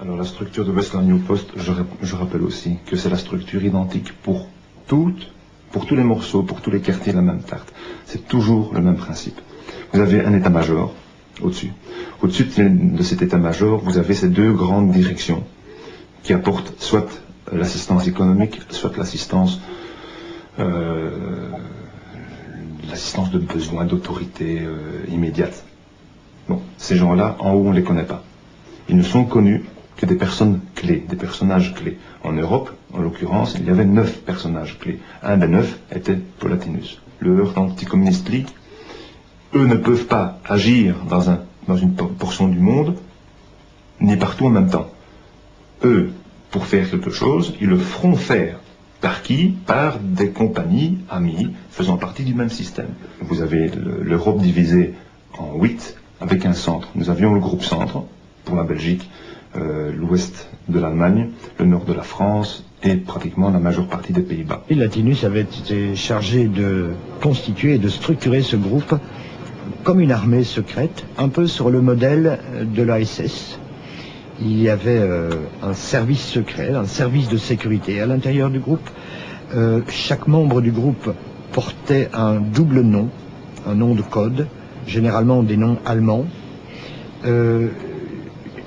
Alors la structure de Westland New Post, je rappelle aussi que c'est la structure identique pour tous les morceaux, pour tous les quartiers de la même tarte. C'est toujours le même principe. Vous avez un état-major au-dessus. Au-dessus de cet état-major, vous avez ces deux grandes directions qui apportent soit l'assistance économique, soit l'assistance de besoins d'autorité immédiate. Bon, ces gens-là, en haut, on ne les connaît pas. Ils ne sont connus que des personnes clés, des personnages clés. En Europe, en l'occurrence, il y avait 9 personnages clés. Un des 9 était Paul Latinus. Le Heurt Anti-Communist League, eux ne peuvent pas agir dans une portion du monde, ni partout en même temps. Eux, pour faire quelque chose, ils le feront faire. Par qui? Par des compagnies amies faisant partie du même système. Vous avez l'Europe divisée en 8 avec un centre. Nous avions le groupe centre pour la Belgique, l'ouest de l'Allemagne, le nord de la France et pratiquement la majeure partie des Pays-Bas. Latinus avait été chargé de constituer et de structurer ce groupe comme une armée secrète, un peu sur le modèle de l'ASS. Il y avait un service secret, un service de sécurité à l'intérieur du groupe. Chaque membre du groupe portait un double nom, un nom de code, généralement des noms allemands.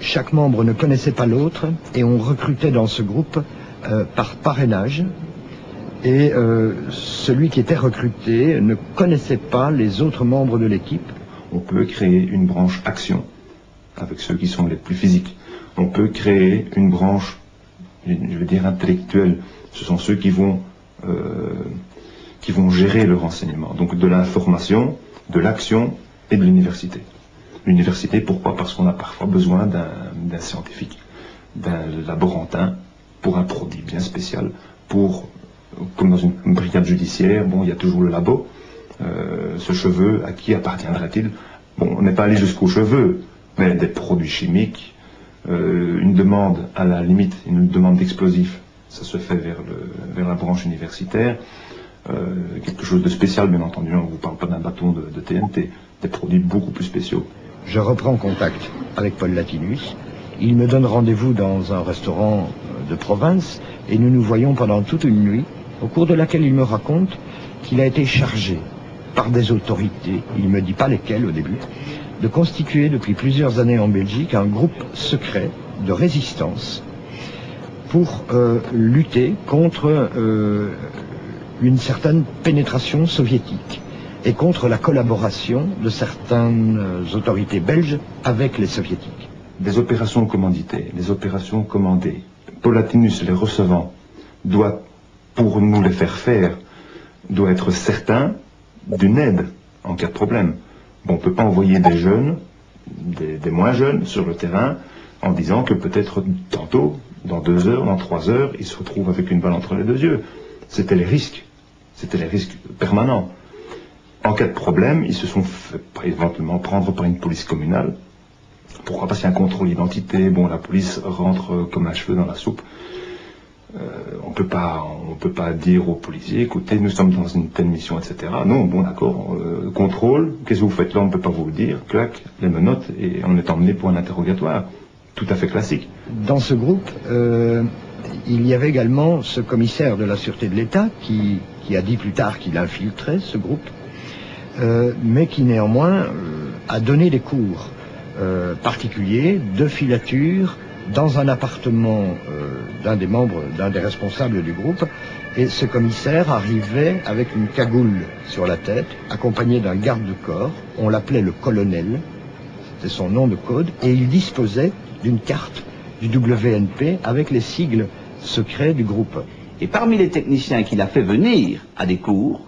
Chaque membre ne connaissait pas l'autre et on recrutait dans ce groupe par parrainage. Et celui qui était recruté ne connaissait pas les autres membres de l'équipe. On peut créer une branche action avec ceux qui sont les plus physiques. On peut créer une branche, je veux dire intellectuelle. Ce sont ceux qui vont gérer le renseignement. Donc de l'information, de l'action et de l'université. L'université, pourquoi? Parce qu'on a parfois besoin d'un scientifique, d'un laborantin pour un produit bien spécial, comme dans une brigade judiciaire, bon, il y a toujours le labo. Ce cheveu, à qui appartiendra-t-il? Bon, on n'est pas allé jusqu'aux cheveux, mais des produits chimiques, une demande, à la limite, une demande d'explosifs, ça se fait vers la branche universitaire. Quelque chose de spécial, bien entendu, on ne vous parle pas d'un bâton de TNT, des produits beaucoup plus spéciaux. Je reprends contact avec Paul Latinus. Il me donne rendez-vous dans un restaurant de province et nous nous voyons pendant toute une nuit, au cours de laquelle il me raconte qu'il a été chargé par des autorités, il ne me dit pas lesquelles au début, de constituer depuis plusieurs années en Belgique un groupe secret de résistance pour lutter contre une certaine pénétration soviétique et contre la collaboration de certaines autorités belges avec les soviétiques. Des opérations commanditées, des opérations commandées. Paul Latinus, les recevant, doit, pour nous les faire, doit être certain d'une aide en cas de problème. Bon, on ne peut pas envoyer des jeunes, des moins jeunes, sur le terrain, en disant que peut-être tantôt, dans 2 heures, dans 3 heures, ils se retrouvent avec une balle entre les 2 yeux. C'était les risques permanents. En cas de problème, ils se sont fait éventuellement prendre par une police communale. Pourquoi? Parce qu'il y a un contrôle d'identité, bon, la police rentre comme un cheveu dans la soupe. On peut pas dire aux policiers, écoutez, nous sommes dans une telle mission, etc. Non, bon, d'accord, contrôle, qu'est-ce que vous faites là? On ne peut pas vous le dire, clac, les menottes, et on est emmené pour un interrogatoire. Tout à fait classique. Dans ce groupe, il y avait également ce commissaire de la Sûreté de l'État qui a dit plus tard qu'il infiltrait ce groupe, mais qui néanmoins a donné des cours particuliers de filature dans un appartement d'un des responsables du groupe, et ce commissaire arrivait avec une cagoule sur la tête, accompagné d'un garde du corps. On l'appelait le colonel, c'était son nom de code, et il disposait d'une carte du WNP avec les sigles secrets du groupe. Et parmi les techniciens qu'il a fait venir à des cours,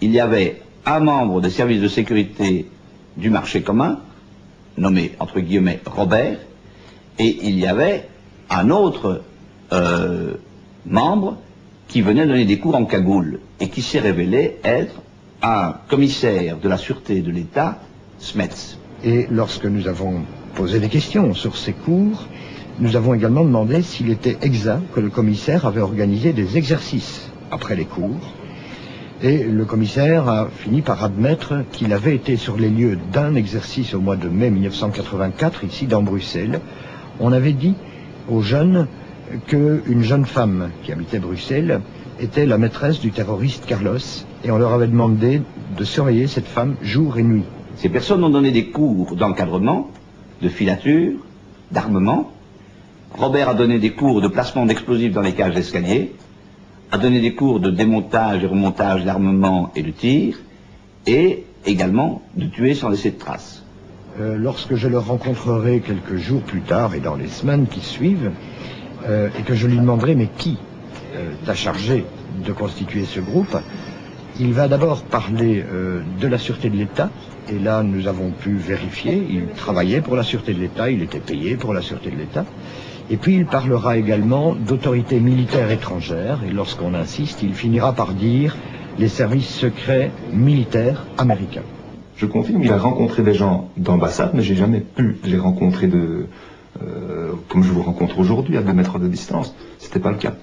il y avait un membre des services de sécurité du marché commun, nommé entre guillemets Robert, et il y avait un autre membre qui venait donner des cours en cagoule et qui s'est révélé être un commissaire de la Sûreté de l'État, Smets. Et lorsque nous avons posé des questions sur ces cours, nous avons également demandé s'il était exact que le commissaire avait organisé des exercices après les cours. Et le commissaire a fini par admettre qu'il avait été sur les lieux d'un exercice au mois de mai 1984, ici dans Bruxelles. On avait dit aux jeunes qu'une jeune femme qui habitait Bruxelles était la maîtresse du terroriste Carlos, et on leur avait demandé de surveiller cette femme jour et nuit. Ces personnes ont donné des cours d'encadrement, de filature, d'armement. Robert a donné des cours de placement d'explosifs dans les cages d'escalier, a donné des cours de démontage et remontage d'armement et de tir, et également de tuer sans laisser de traces. Lorsque je le rencontrerai quelques jours plus tard et dans les semaines qui suivent, et que je lui demanderai mais qui t'a chargé de constituer ce groupe, il va d'abord parler de la sûreté de l'État, et là nous avons pu vérifier, il travaillait pour la sûreté de l'État, il était payé pour la sûreté de l'État, et puis il parlera également d'autorités militaires étrangères, et lorsqu'on insiste, il finira par dire les services secrets militaires américains. Je confirme, il a rencontré des gens d'ambassade, mais j'ai jamais pu les rencontrer comme je vous rencontre aujourd'hui, à 2 mètres de distance. C'était pas le cas.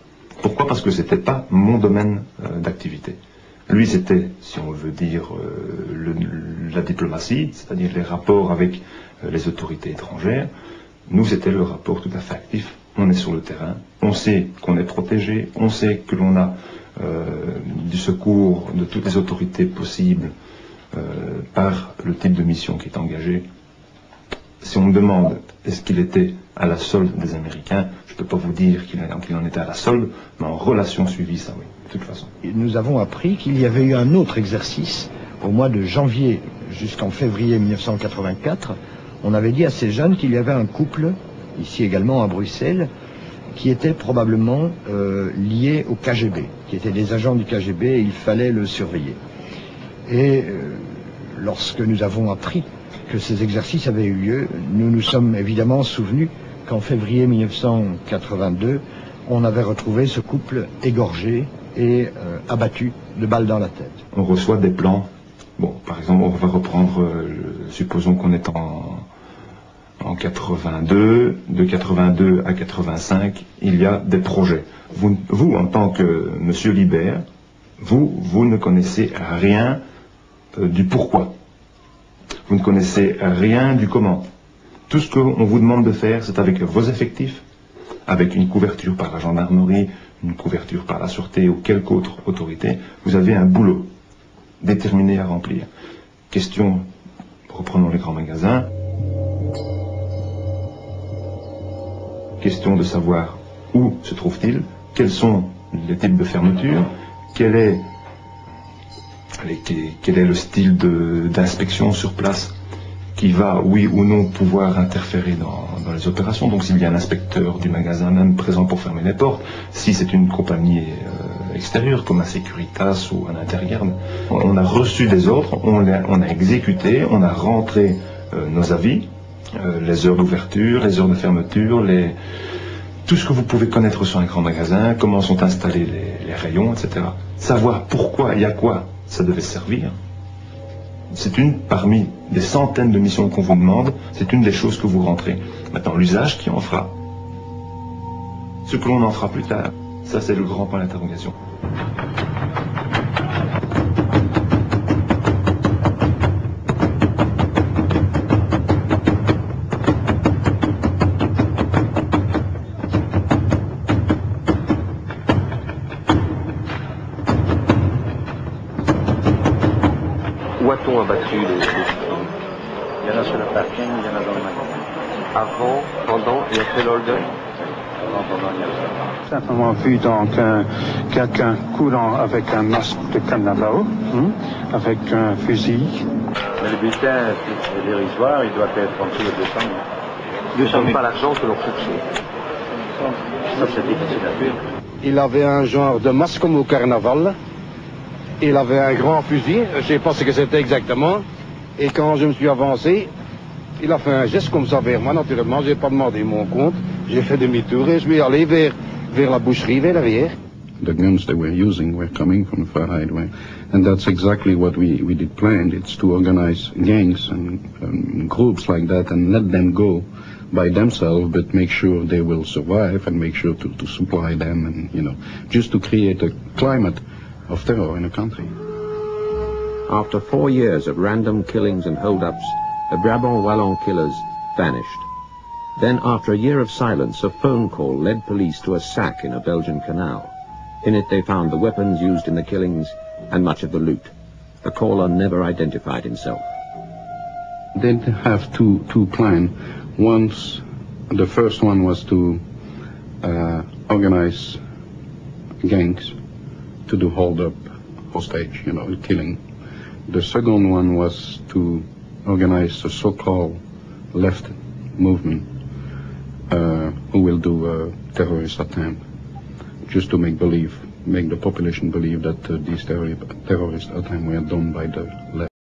Pourquoi? Parce que c'était pas mon domaine d'activité. Lui, c'était, si on veut dire, la diplomatie, c'est-à-dire les rapports avec les autorités étrangères. Nous, c'était le rapport tout à fait actif. On est sur le terrain, on sait qu'on est protégé, on sait que l'on a du secours de toutes les autorités possibles par le type de mission qui est engagé. Si on me demande est-ce qu'il était à la solde des Américains, je ne peux pas vous dire qu'il en était à la solde, mais en relation suivie, ça oui, de toute façon. Nous avons appris qu'il y avait eu un autre exercice au mois de janvier jusqu'en février 1984. On avait dit à ces jeunes qu'il y avait un couple, ici également à Bruxelles, qui était probablement lié au KGB, qui étaient des agents du KGB et il fallait le surveiller. Et lorsque nous avons appris que ces exercices avaient eu lieu, nous nous sommes évidemment souvenus qu'en février 1982, on avait retrouvé ce couple égorgé et abattu de balles dans la tête. On reçoit des plans. Bon, par exemple, on va reprendre, supposons qu'on est en 82, de 82 à 85, il y a des projets. Vous en tant que monsieur Libert, vous ne connaissez rien du pourquoi. Vous ne connaissez rien du comment. Tout ce qu'on vous demande de faire, c'est avec vos effectifs, avec une couverture par la gendarmerie, une couverture par la sûreté ou quelque autre autorité. Vous avez un boulot déterminé à remplir. Question, reprenons les grands magasins. Question de savoir où se trouve-t-il, quels sont les types de fermeture, quel est le style d'inspection sur place qui va, oui ou non, pouvoir interférer dans les opérations. Donc s'il y a un inspecteur du magasin même présent pour fermer les portes, si c'est une compagnie extérieure comme un Securitas ou un Intergarde, on a reçu des ordres, on a exécuté, on a rentré nos avis, les heures d'ouverture, les heures de fermeture, tout ce que vous pouvez connaître sur un grand magasin, comment sont installés les rayons, etc. Savoir pourquoi et à quoi ça devait servir. C'est une parmi des centaines de missions qu'on vous demande, c'est une des choses que vous rentrez. Maintenant, l'usage qui en fera. Ce que l'on en fera plus tard, ça c'est le grand point d'interrogation. Où a-t-on abattu les citoyens? Il y en a sur le parking, il y en a dans le magasin. Avant, pendant et après l'Holden? Pendant, il y a ça. Simplement vu donc quelqu'un courant avec un masque de carnaval, avec un fusil. Mais le bulletin est dérisoire, il doit être en dessous de 200 000. Ce ne sont pas l'argent que l'on cherchait. Ça, c'est difficile à dire. Il avait un genre de masque comme au carnaval. Il avait un grand fusil, je ne sais pas ce que c'était exactement. Et quand je me suis avancé, il a fait un geste comme ça vers moi, naturellement. Je n'ai pas demandé mon compte. J'ai fait demi-tour et je suis allé vers la boucherie, vers l'arrière. The guns they were using were coming from far highway. And that's exactly what we did plan. It's to organize gangs and groups like that and let them go by themselves, but make sure they will survive and make sure to supply them and, just to create a climate of terror in a country. After 4 years of random killings and hold-ups, the Brabant Wallon killers vanished. Then, after a year of silence, a phone call led police to a sack in a Belgian canal. In it they found the weapons used in the killings and much of the loot. The caller never identified himself. They have two plans. Once, the first one was to organize gangs to do hold-up, hostage, killing. The second one was to organize a so-called left movement who will do a terrorist attempt, just to make the population believe that these terrorist attempts were done by the left.